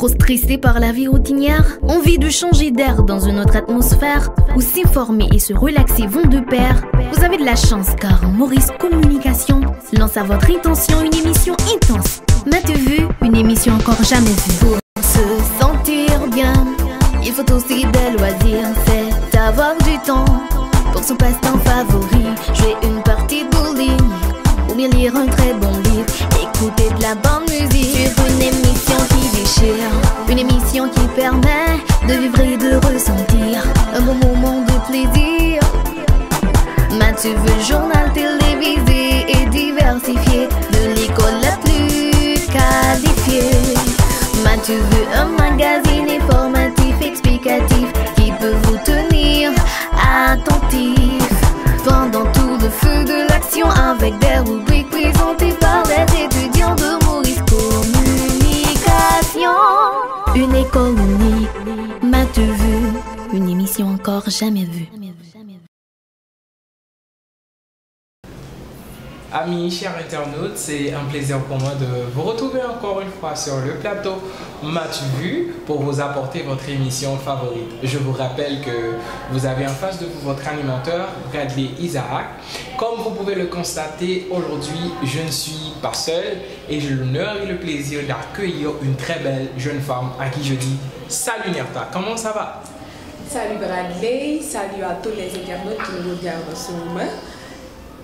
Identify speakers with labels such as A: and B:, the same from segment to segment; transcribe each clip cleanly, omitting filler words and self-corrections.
A: Trop stressé par la vie routinière? Envie de changer d'air dans une autre atmosphère? Où s'informer et se relaxer vont de pair? Vous avez de la chance car Maurice Communication lance à votre intention une émission intense. M'as-tu vu? Une émission encore jamais vue. Pour se sentir bien, il faut aussi des loisirs. C'est avoir du temps pour son passe-temps favori. Jouer une partie de bowling ou bien lire un très bon livre. Écouter de la bonne musique sur une émission qui déchire. Une émission qui permet de vivre et de ressentir un bon moment de plaisir. M'as-tu vu? Le journal télévisé et diversifié de l'école la plus qualifiée. M'as-tu vu? Un magazine informatif explicatif qui peut vous tenir attentif pendant tout le feu de l'action, avec des rubriques présentées par des étudiants de Maurice Communication. Une école unique, m'as-tu vu? Une émission encore jamais vue.
B: Amis, chers internautes, c'est un plaisir pour moi de vous retrouver encore une fois sur le plateau M'as-tu vu pour vous apporter votre émission favorite. Je vous rappelle que vous avez en face de vous votre animateur Bradley Isaac. Comme vous pouvez le constater, aujourd'hui, je ne suis pas seul et j'ai l'honneur et le plaisir d'accueillir une très belle jeune femme à qui je dis salut Nerta, comment ça va?
C: Salut Bradley, salut à tous les internautes qui nous regardent en ce moment.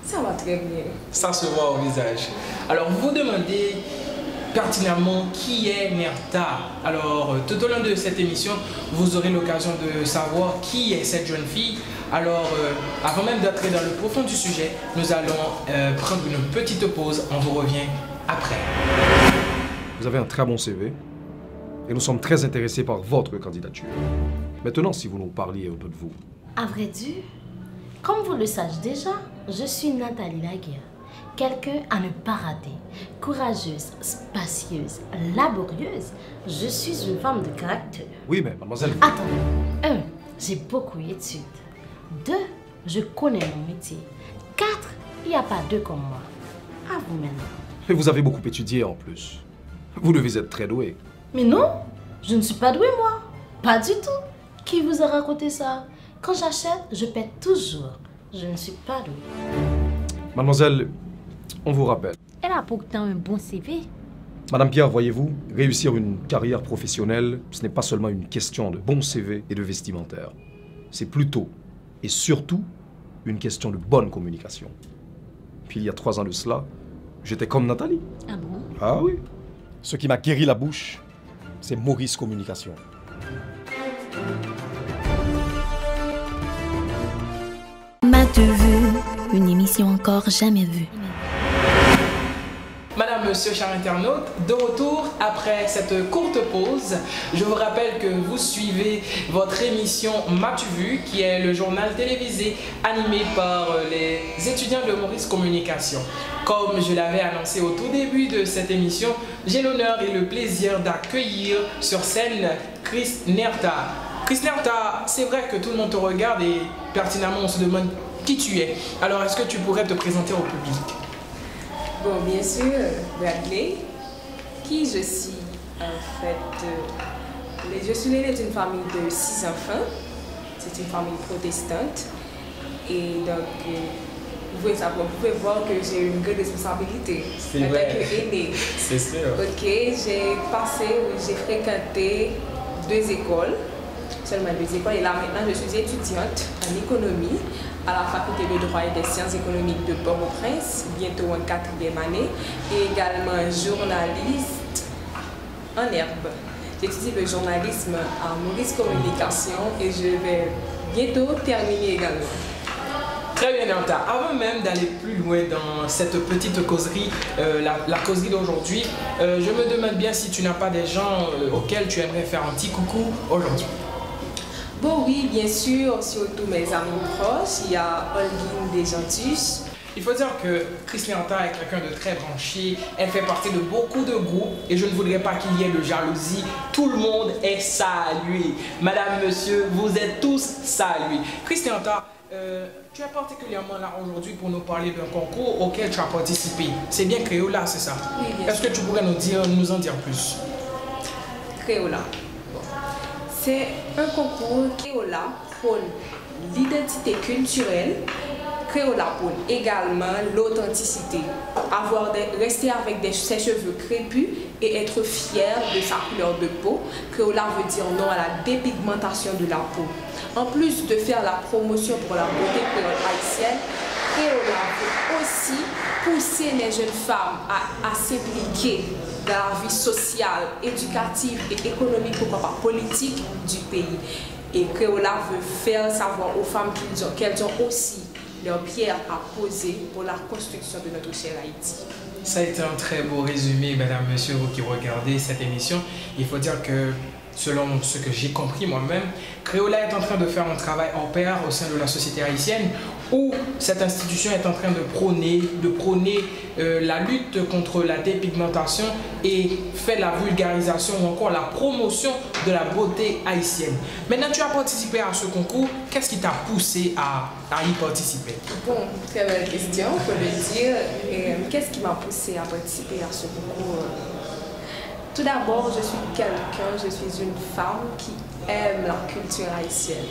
C: Ça va très bien.
B: Ça se voit au visage. Alors, vous vous demandez pertinemment qui est Nerta. Alors, tout au long de cette émission, vous aurez l'occasion de savoir qui est cette jeune fille. Alors, avant même d'entrer dans le profond du sujet, nous allons prendre une petite pause. On vous revient après.
D: Vous avez un très bon CV et nous sommes très intéressés par votre candidature. Maintenant, si vous nous parliez un peu de vous.
E: À vrai dire, comme vous le savez déjà, je suis Nathalie Laguerre, quelqu'un à ne pas rater. Courageuse, spacieuse, laborieuse, je suis une femme de caractère.
D: Oui, mais mademoiselle...
E: Attends, 1. J'ai beaucoup d'études. 2. Je connais mon métier. 4. Il n'y a pas deux comme moi. À vous maintenant.
D: Et vous avez beaucoup étudié en plus. Vous devez être très doué.
E: Mais non, je ne suis pas douée moi. Pas du tout. Qui vous a raconté ça? Quand j'achète, je paie toujours. Je ne suis pas douée.
D: Mademoiselle, on vous rappelle.
E: Elle a pourtant un bon CV.
D: Madame Pierre, voyez-vous, réussir une carrière professionnelle, ce n'est pas seulement une question de bon CV et de vestimentaire. C'est plutôt et surtout une question de bonne communication. Puis il y a 3 ans de cela, j'étais comme Nathalie.
E: Ah bon?
D: Ah oui. Ce qui m'a guéri la bouche, c'est Maurice Communication.
A: M'as-tu vu? Une émission encore jamais vue.
B: Madame, monsieur, chers internautes, de retour après cette courte pause. Je vous rappelle que vous suivez votre émission M'as-tu vu, qui est le journal télévisé animé par les étudiants de Maurice Communication. Comme je l'avais annoncé au tout début de cette émission, j'ai l'honneur et le plaisir d'accueillir sur scène Chris Nerta. Chris Nerta, c'est vrai que tout le monde te regarde et pertinemment on se demande qui tu es. Alors, est-ce que tu pourrais te présenter au public?
C: Bon, bien sûr, Bradley, qui je suis en fait. Je suis née d'une famille de 6 enfants. C'est une famille protestante. Et donc, vous pouvez voir que j'ai une grande responsabilité en tant qu'aînée.
B: C'est sûr.
C: Ok, j'ai fréquenté 2 écoles. Seulement 2 écoles. Et là maintenant, je suis étudiante en économie à la faculté de droit et des sciences économiques de Port-au-Prince, bientôt en 4e année, et également journaliste en herbe. J'étudie le journalisme à Maurice Communication et je vais bientôt terminer également.
B: Très bien, Nerta. Avant même d'aller plus loin dans cette petite causerie, la causerie d'aujourd'hui, je me demande bien si tu n'as pas des gens auxquels tu aimerais faire un petit coucou aujourd'hui.
C: Bon oui, bien sûr, surtout mes amis proches, il y a Olguine Desgentus.
B: Il faut dire que Chris Nerta est quelqu'un de très branché, elle fait partie de beaucoup de groupes et je ne voudrais pas qu'il y ait de jalousie. Tout le monde est salué. Madame, monsieur, vous êtes tous salués. Chris Nerta, tu es particulièrement là aujourd'hui pour nous parler d'un concours auquel tu as participé. C'est bien Créola, c'est ça?
C: Oui, bien
B: Est-ce que tu pourrais nous en dire plus?
C: Créola. Bon. C'est un concours Créola pour l'identité culturelle. Créola pour également l'authenticité. Rester avec ses cheveux crépus et être fier de sa couleur de peau. Créola veut dire non à la dépigmentation de la peau. En plus de faire la promotion pour la beauté créole haïtienne, Créola veut aussi pousser les jeunes femmes à s'impliquer dans la vie sociale, éducative et économique, pourquoi pas politique du pays. Et Créola veut faire savoir aux femmes qu'elles ont aussi leur pierre à poser pour la construction de notre cher Haïti.
B: Ça a été un très beau résumé, mesdames, messieurs, vous qui regardez cette émission. Il faut dire que, selon ce que j'ai compris moi-même, Créola est en train de faire un travail hors pair au sein de la société haïtienne, où cette institution est en train de prôner la lutte contre la dépigmentation et fait la vulgarisation ou encore la promotion de la beauté haïtienne. Maintenant, tu as participé à ce concours. Qu'est-ce qui t'a poussé à y participer?
C: Bon, très belle question, il faut le dire. Qu'est-ce qui m'a poussé à participer à ce concours? Tout d'abord, je suis une femme qui aime la culture haïtienne.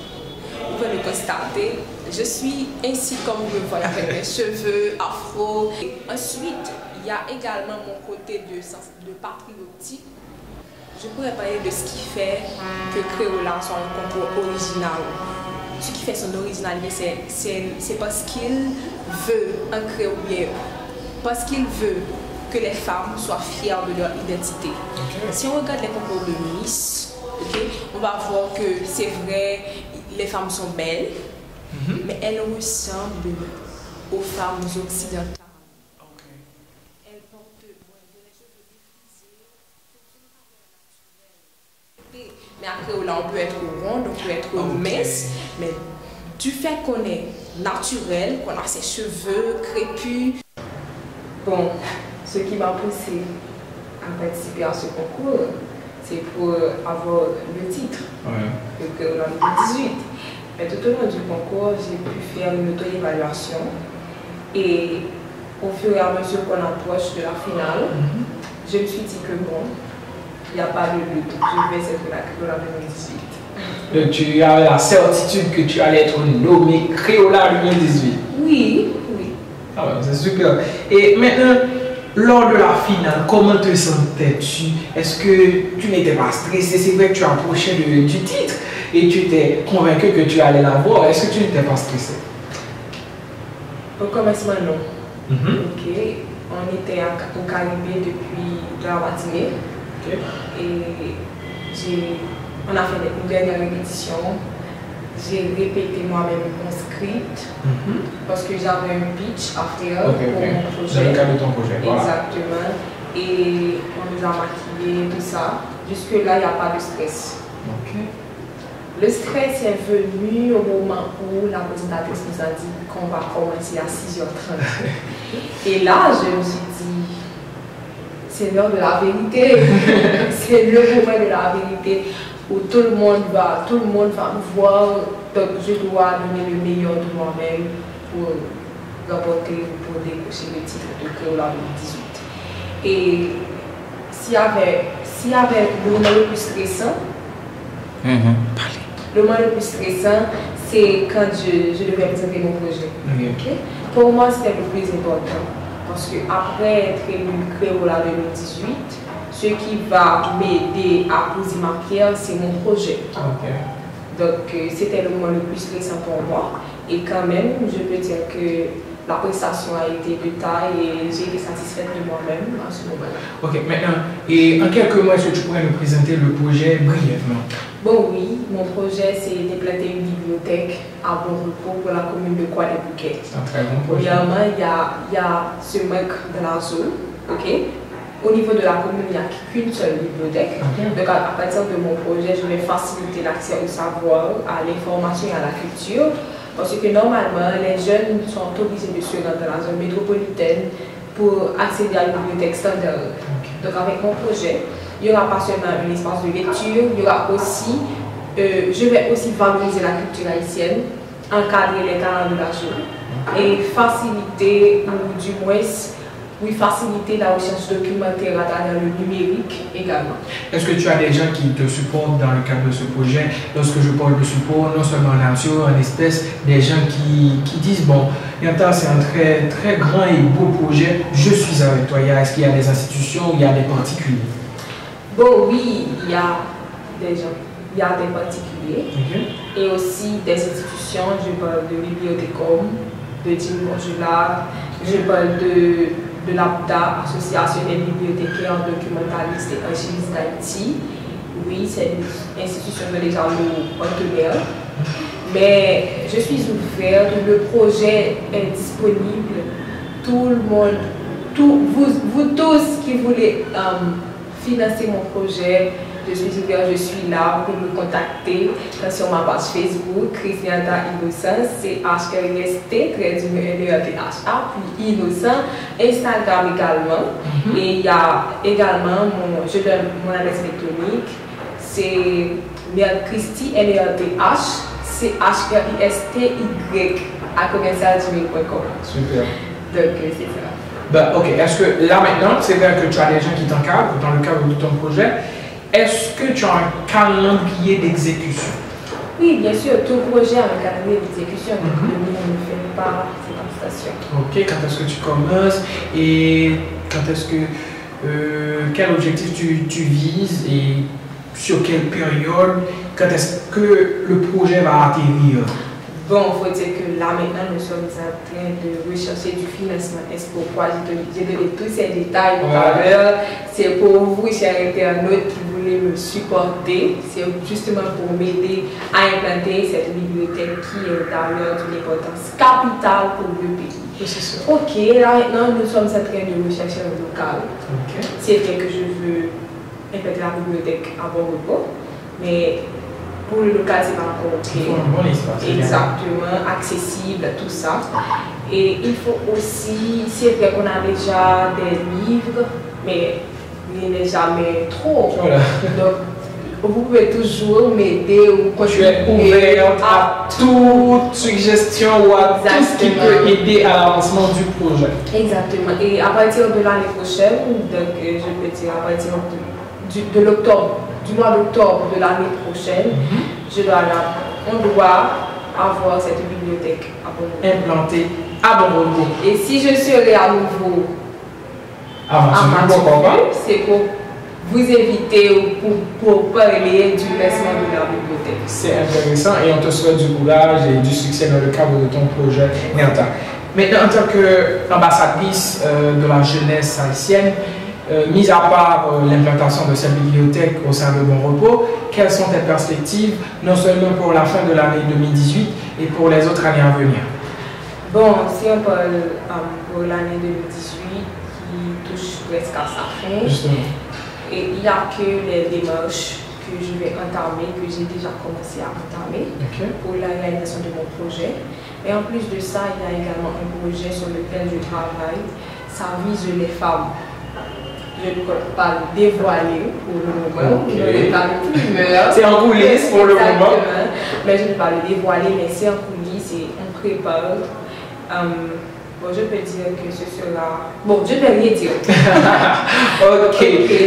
C: Vous pouvez le constater, je suis ainsi comme vous le voyez avec mes cheveux afro. Et ensuite, il y a également mon côté de patriotique. Je pourrais parler de ce qui fait que Créola soit un concours original. Ce qui fait son originalité, c'est parce qu'il veut un créolien, parce qu'il veut que les femmes soient fières de leur identité. Okay. Si on regarde les concours de Miss, on va voir que c'est vrai, les femmes sont belles, mais elles ressemblent aux femmes occidentales.
B: Okay.
C: Elles portent les cheveux défrisés. Mais à Créola, on peut être ronde, on peut être mince, mais du fait qu'on est naturel, qu'on a ses cheveux crépus. Bon, ce qui m'a poussé à participer à ce concours, c'est pour avoir le titre de Créola 2018. Mais tout au long du concours, j'ai pu faire une auto-évaluation et au fur et à mesure qu'on approche de la finale, je me suis dit que bon, il n'y a pas de lutte, je vais être la Créola 2018.
B: Donc tu avais la certitude que tu allais être nommée Créola 2018?
C: Oui.
B: Ah ouais, c'est super. Et maintenant, lors de la finale, comment te sentais-tu? Est-ce que tu n'étais pas stressé? C'est vrai que tu approchais du titre et tu étais convaincu que tu allais l'avoir. Est-ce que tu n'étais pas stressé?
C: Au commencement, non. Ok. On était au Caribé depuis la matinée. Okay. Et on a fait une dernière répétition. J'ai répété moi-même mon script parce que j'avais un pitch à faire pour mon projet.
B: Dans le cadre de ton projet, voilà.
C: Exactement. Et on nous a maquillé, tout ça. Jusque-là, il n'y a pas de stress.
B: Okay.
C: Le stress est venu au moment où la présentatrice nous a dit qu'on va commencer à 6h30. Et là, je me suis dit, c'est l'heure de la vérité. C'est le moment de la vérité où tout le monde va me voir. Donc, je dois donner le meilleur de moi-même pour remporter ou pour décrocher le titre de Créola 2018. Et s'il y avait le moment le plus stressant, le moment le plus stressant, c'est quand je devais présenter mon projet. Okay? Pour moi, c'était le plus important. Parce qu'après être élu Créola 2018, ce qui va m'aider à poser ma pierre, c'est mon projet. Donc, c'était le moment le plus stressant pour moi. Et quand même, je peux dire que la prestation a été de taille et j'ai été satisfaite de moi-même à ce moment-là.
B: Ok, maintenant, et en quelques mots, est-ce que tu pourrais nous présenter le projet brièvement?
C: Bon, oui, mon projet, c'est d'implanter une bibliothèque à bon repos pour la commune de Croix-des-Bouquets.
B: C'est un très bon projet.
C: Premièrement, il y a ce manque de la zone, ok? Au niveau de la commune, il n'y a qu'une seule bibliothèque. Donc, à partir de mon projet, je vais faciliter l'accès au savoir, à l'information et à la culture. Parce que normalement, les jeunes sont obligés de se rendre dans la zone métropolitaine pour accéder à une bibliothèque standard. Donc, avec mon projet, il n'y aura pas seulement un espace de lecture, il y aura aussi, je vais aussi valoriser la culture haïtienne, encadrer les talents de la zone et faciliter ou du moins oui, faciliter la recherche documentaire à travers le numérique également.
B: Est-ce que tu as des gens qui te supportent dans le cadre de ce projet? Lorsque je parle de support, non seulement en nature, en espèces, des gens qui disent, bon, Nianta, c'est un très, très grand et beau projet, je suis avec toi. Est-ce qu'il y a des institutions, il y a des particuliers?
C: Bon, oui, il y a des gens, il y a des particuliers et aussi des institutions. Je parle de Bibliothécom, de Team Consulat, je parle de l'APTA, Association des bibliothécaires, documentalistes et archivistes d'Haïti. Oui, c'est une institution de déjà nos partenaires. Mais je suis ouverte, le projet est disponible. Tout le monde, vous tous qui voulez financer mon projet, je suis ouverte, je suis là pour me contacter sur ma page Facebook, Christianta Innocent, c'est HRIST, TH, puis Innocent, Instagram également. Et il y a également, je donne mon adresse électronique, c'est Mercristy, MERTH, CHRISTY, à commercial@gmail.com.
B: Super.
C: Donc, c'est ça.
B: Ben, ok, est-ce que là maintenant, c'est vrai que tu as des gens qui t'encadrent dans le cadre de ton projet, est-ce que tu as un calendrier d'exécution?
C: Oui, bien sûr, tout projet a un calendrier d'exécution, donc on ne fait pas cette station.
B: Ok, quand est-ce que tu commences et quand est-ce que, quel objectif tu vises et sur quelle période, quand est-ce que le projet va atterrir?
C: Bon, il faut dire que là maintenant nous sommes en train de rechercher du financement. Est-ce pourquoi j'ai donné tous ces détails tout à l'heure? C'est pour vous, chers internautes, qui voulez me supporter. C'est justement pour m'aider à implanter cette bibliothèque qui est d'ailleurs d'une importance capitale pour le pays.
B: Oui, c'est sûr.
C: Ok, là maintenant nous sommes en train de rechercher un local. C'est vrai que je veux implanter la bibliothèque à bon repos, mais pour le local, c'est pas encore ok.
B: Il faut un bon espace.
C: Exactement, accessible, tout ça. Et il faut aussi, c'est vrai qu'on a déjà des livres, mais il n'est jamais trop.
B: Voilà.
C: Donc, vous pouvez toujours m'aider ou
B: Tu es ouverte à toute suggestion ou à tout ce qui peut aider à l'avancement du projet.
C: Exactement. Et à partir de l'année prochaine, donc je peux dire à partir de l'octobre, du mois d'octobre de l'année prochaine, on doit avoir cette bibliothèque à bon repos.
B: Implantée à bon repos.
C: Et si je serai à nouveau c'est pour vous inviter ou pour parler du lancement de la bibliothèque.
B: C'est intéressant et on te souhaite du courage et du succès dans le cadre de ton projet, Nianta. Maintenant, en tant qu'ambassadrice de la jeunesse haïtienne, mis à part l'implantation de cette bibliothèque au sein de Bon Repos, quelles sont tes perspectives, non seulement pour la fin de l'année 2018 et pour les autres années à venir?
C: Bon, si on parle pour l'année 2018 qui touche presque à sa fin,
B: justement.
C: Et il n'y a que les démarches que je vais entamer, que j'ai déjà commencé à entamer pour la réalisation de mon projet. Et en plus de ça, il y a également un projet sur lequel je travaille. Ça vise les femmes. Je ne peux pas le dévoiler pour le moment. Je ne vais pas le primeur.
B: C'est en coulisses pour le moment.
C: Mais je ne vais pas le dévoiler, mais c'est en coulisses et on prépare. Bon, je peux dire que ce sera... Bon, je ne peux rien dire.
B: Ok,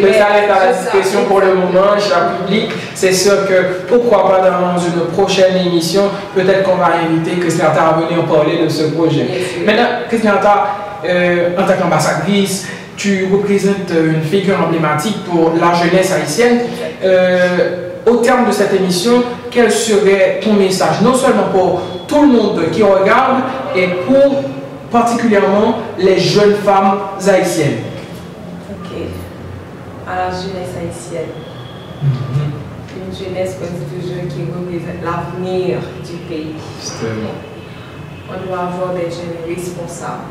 B: mais ça reste à la discrétion pour le moment, cher public. C'est sûr que, pourquoi pas dans une prochaine émission, peut-être qu'on va inviter Christianta à venir parler de ce projet. Maintenant, Christianta, en tant qu'ambassadrice, tu représentes une figure emblématique pour la jeunesse haïtienne. Au terme de cette émission, quel serait ton message, non seulement pour tout le monde qui regarde, et pour particulièrement les jeunes femmes haïtiennes?
C: Ok. À la jeunesse haïtienne. Une jeunesse, comme toujours, qui représente l'avenir du pays. On doit avoir des jeunes responsables.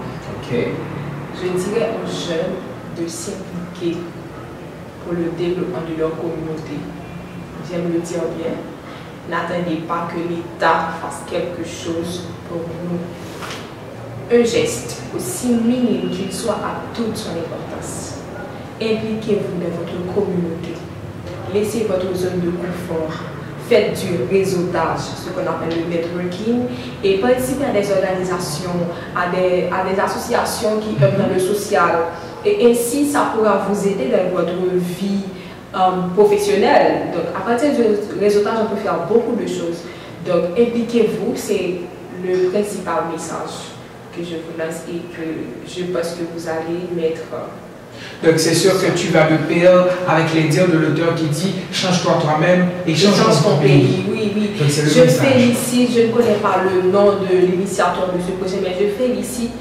C: Je dirais aux jeunes de s'impliquer pour le développement de leur communauté. J'aime le dire bien. N'attendez pas que l'État fasse quelque chose pour nous. Un geste, aussi minime qu'il soit, a toute son importance. Impliquez-vous dans votre communauté. Laissez votre zone de confort. faites du réseautage, ce qu'on appelle le networking, et participez à des organisations, à des associations qui œuvrent dans le social. Et ainsi, ça pourra vous aider dans votre vie professionnelle. Donc, à partir du réseautage, on peut faire beaucoup de choses. Donc, impliquez-vous, c'est le principal message que je vous lance et que je pense que vous allez mettre.
B: Donc c'est sûr que tu vas de pair avec les dires de l'auteur qui dit change-toi toi-même et change ton pays.
C: Oui, oui.
B: Donc,
C: je félicite, je ne connais pas le nom de l'initiateur de ce projet, mais je félicite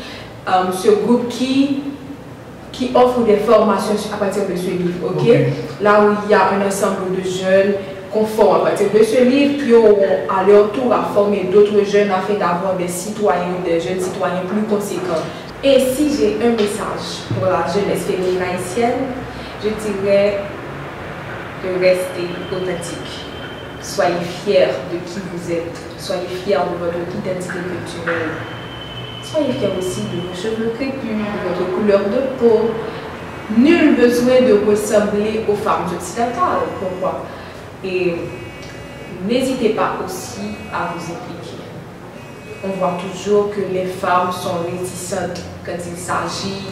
C: ce groupe qui offre des formations à partir de ce livre. Okay? Là où il y a un ensemble de jeunes qu'on forme à partir de ce livre, qui auront à leur tour à former d'autres jeunes afin d'avoir des citoyens, des jeunes citoyens plus conséquents. Et si j'ai un message pour la jeunesse féminine haïtienne, je dirais de rester authentique. Soyez fiers de qui vous êtes. Soyez fiers de votre identité culturelle. Soyez fiers aussi de vos cheveux crépus, de votre couleur de peau. Nul besoin de ressembler aux femmes occidentales. Pourquoi? Et n'hésitez pas aussi à vous impliquer. On voit toujours que les femmes sont réticentes quand il s'agit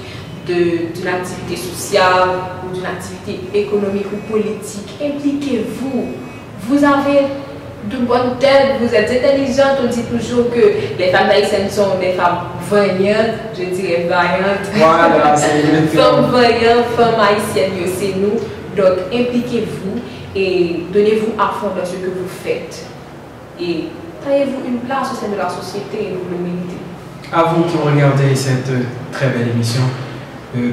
C: d'une activité sociale ou d'une activité économique ou politique. Impliquez-vous. Vous avez de bonnes têtes, vous êtes intelligentes. On dit toujours que les femmes haïtiennes sont des femmes vaillantes, je dirais vaillantes.
B: Voilà, c'est
C: femmes vaillantes, femmes haïtiennes, c'est nous. Donc impliquez-vous et donnez-vous à fond dans ce que vous faites. Et taillez-vous une place au sein de la société et vous le méritez.
F: À vous qui regardez cette très belle émission,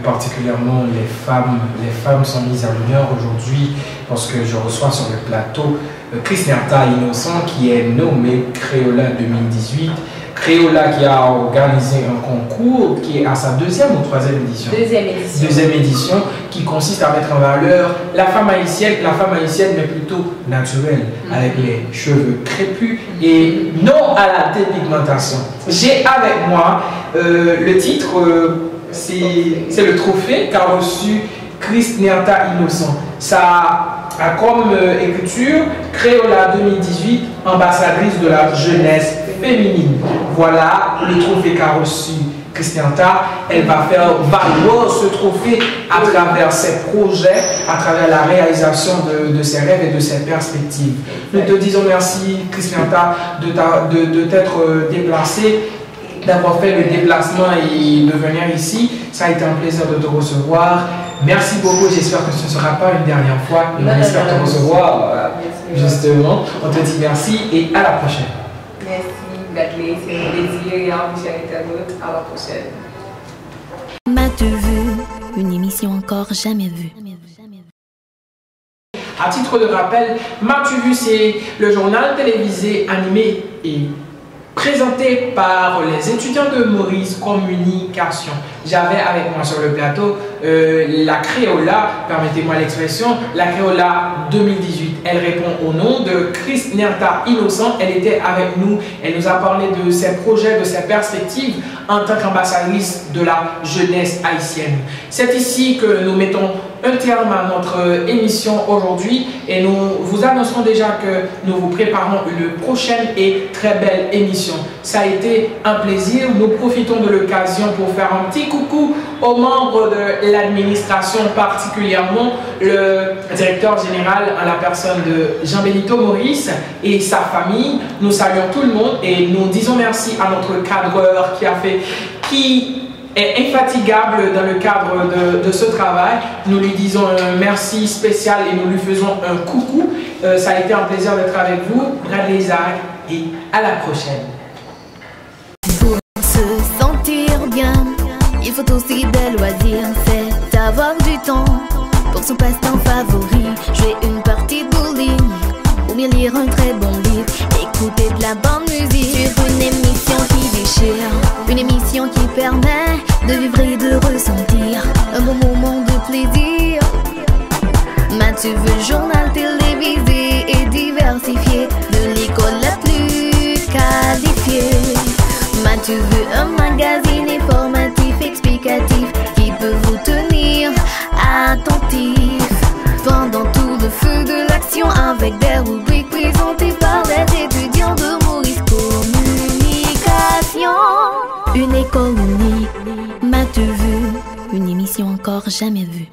F: particulièrement les femmes sont mises à l'honneur aujourd'hui parce que je reçois sur le plateau Christ-Nerta Innocent qui est nommé Créola 2018. Créola qui a organisé un concours qui est à sa deuxième ou troisième édition. Deuxième édition qui consiste à mettre en valeur la femme haïtienne mais plutôt naturelle, avec les cheveux crépus et non à la dépigmentation. J'ai avec moi le titre, c'est le trophée qu'a reçu Christ-Nerta Innocent. Ça a comme écriture Créola 2018, ambassadrice de la jeunesse féminine. Voilà le trophée qu'a reçu Christ-Nerta. Elle va faire valoir ce trophée à travers ses projets, à travers la réalisation de ses rêves et de ses perspectives. Nous te disons merci Christ-Nerta de t'être déplacée, d'avoir fait le déplacement et de venir ici. Ça a été un plaisir de te recevoir. Merci beaucoup, j'espère que ce ne sera pas une dernière fois. On espère te recevoir. Justement, on te dit merci et à la prochaine.
C: Merci, Badley, c'est un plaisir et à vous, chers internautes. À la prochaine.
A: M'as-tu vu? Une émission encore jamais vue.
B: À titre de rappel, M'as-tu vu, c'est le journal télévisé animé et présenté par les étudiants de Maurice Communication. J'avais avec moi sur le plateau la Créola, permettez-moi l'expression, la Créola 2018. Elle répond au nom de Christ-Nerta Innocent. Elle était avec nous, elle nous a parlé de ses projets, de ses perspectives en tant qu'ambassadrice de la jeunesse haïtienne. C'est ici que nous mettons un terme à notre émission aujourd'hui et nous vous annonçons déjà que nous vous préparons une prochaine et très belle émission. Ça a été un plaisir. Nous profitons de l'occasion pour faire un petit coucou aux membres de l'administration, particulièrement le directeur général à la personne de Jean-Benito Maurice et sa famille. Nous saluons tout le monde et nous disons merci à notre cadreur qui est infatigable dans le cadre de ce travail. Nous lui disons un merci spécial et nous lui faisons un coucou. Ça a été un plaisir d'être avec vous, Bradley Isaac, et à la prochaine.
A: Pour se sentir bien, il faut aussi des loisirs, c'est avoir du temps pour son passe-temps favori. Jouer une partie de bowling ou bien lire un très bon livre, écouter de la bonne musique sur une émission qui déchire, une émission qui permet de vivre et de ressentir un bon moment de plaisir. M'as-tu vu, journal télévisé et diversifié de l'école la plus qualifiée. M'as-tu vu, un magazine informatif explicatif qui peut vous tenir attentif pendant tout le feu de l'action avec des rubriques présentées jamais vus.